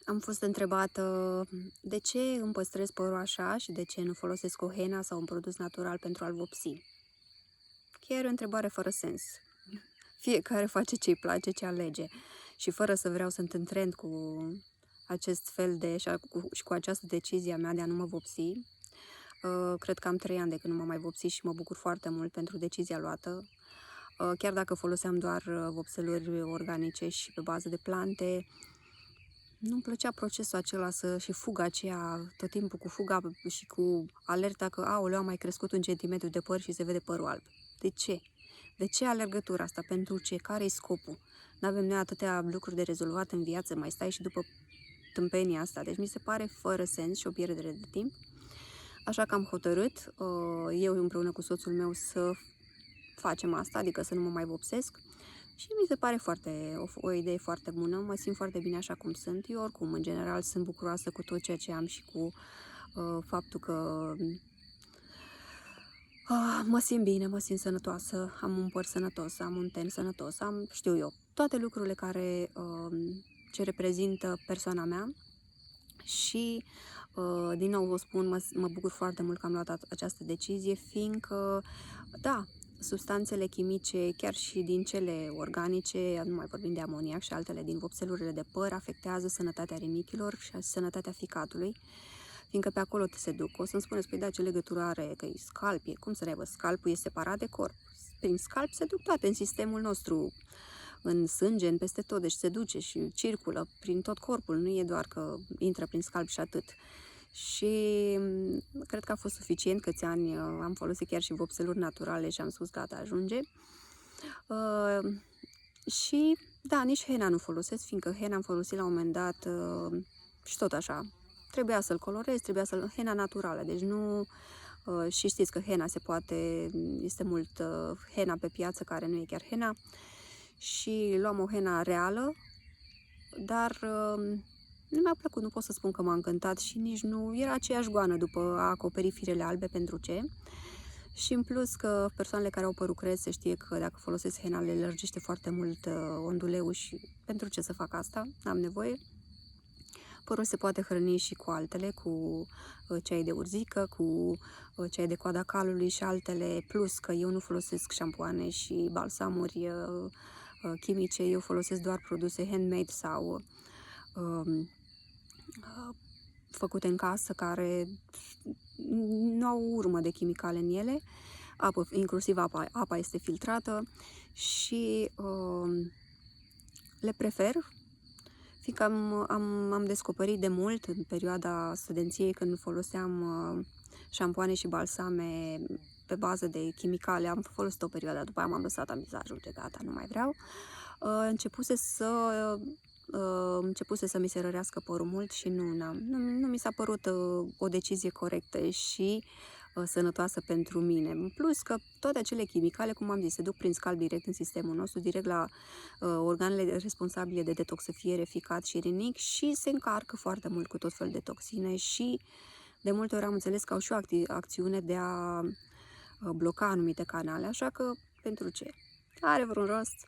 Am fost întrebată de ce îmi păstrez părul așa și de ce nu folosesc o henna sau un produs natural pentru a-l vopsi. Chiar e o întrebare fără sens. Fiecare face ce-i place, ce alege. Și fără să vreau să sunt în trend cu acest fel de și cu această decizie a mea de a nu mă vopsi, cred că am 3 ani de când nu m-am mai vopsit și mă bucur foarte mult pentru decizia luată. Chiar dacă foloseam doar vopseluri organice și pe bază de plante, nu-mi plăcea procesul acela și fuga aceea, tot timpul cu fuga și cu alerta că, aoleu, a mai crescut 1 centimetru de păr și se vede părul alb. De ce? De ce alergătura asta? Pentru ce? Care-i scopul? N-avem noi atâtea lucruri de rezolvat în viață, mai stai și după tâmpenia asta. Deci mi se pare fără sens și o pierdere de timp. Așa că am hotărât, eu împreună cu soțul meu, să facem asta, adică să nu mă mai vopsesc. Și mi se pare o idee foarte bună, mă simt foarte bine așa cum sunt. Eu oricum, în general, sunt bucuroasă cu tot ceea ce am și cu faptul că mă simt bine, mă simt sănătoasă, am un păr sănătos, am un ten sănătos, am, știu eu, toate lucrurile ce reprezintă persoana mea. Și, din nou vă spun, mă bucur foarte mult că am luat această decizie, fiindcă, da, substanțele chimice, chiar și din cele organice, nu mai vorbim de amoniac și altele din vopselurile de păr, afectează sănătatea rinichilor și sănătatea ficatului, fiindcă pe acolo se duc. O să-mi spuneți, păi da, ce legătură are, că e scalp, cum să ne aibă, scalpul e separat de corp. Prin scalp se duc toate în sistemul nostru, în sânge, în peste tot, deci se duce și circulă prin tot corpul, nu e doar că intră prin scalp și atât. Și cred că a fost suficient câți ani am folosit chiar și vopseluri naturale și am spus gata, ajunge. Și da, nici henna nu folosesc, fiindcă henna am folosit la un moment dat și tot așa. Trebuia să-l colorez, henna naturală, deci nu... și știți că henna este mult henna pe piață care nu e chiar henna. Și luam o henna reală, dar nu mi-a plăcut, nu pot să spun că m-a încântat și nici nu era aceeași goană după a acoperi firele albe, pentru ce. Și în plus că persoanele care au părul crez se știe că dacă folosesc henna le lărgește foarte mult onduleul și pentru ce să fac asta, n-am nevoie. Părul se poate hrăni și cu altele, cu ceai de urzică, cu ceai de coada calului și altele, plus că eu nu folosesc șampoane și balsamuri chimice, eu folosesc doar produse handmade sau făcute în casă, care nu au urmă de chimicale în ele, inclusiv apa este filtrată și le prefer, fiindcă am descoperit de mult în perioada studenției, când foloseam șampoane și balsame pe bază de chimicale, am folosit o perioadă, după aia m-am lăsat, am zis, ajunge, gata, nu mai vreau. Începuse să mi se rărească părul mult și nu mi s-a părut o decizie corectă și sănătoasă pentru mine. În plus că toate acele chimicale, cum am zis, se duc prin scalp direct în sistemul nostru, direct la organele responsabile de detoxifiere, ficat și rinic și se încarcă foarte mult cu tot felul de toxine și de multe ori am înțeles că au și o acțiune de a bloca anumite canale, așa că pentru ce? Are vreun rost?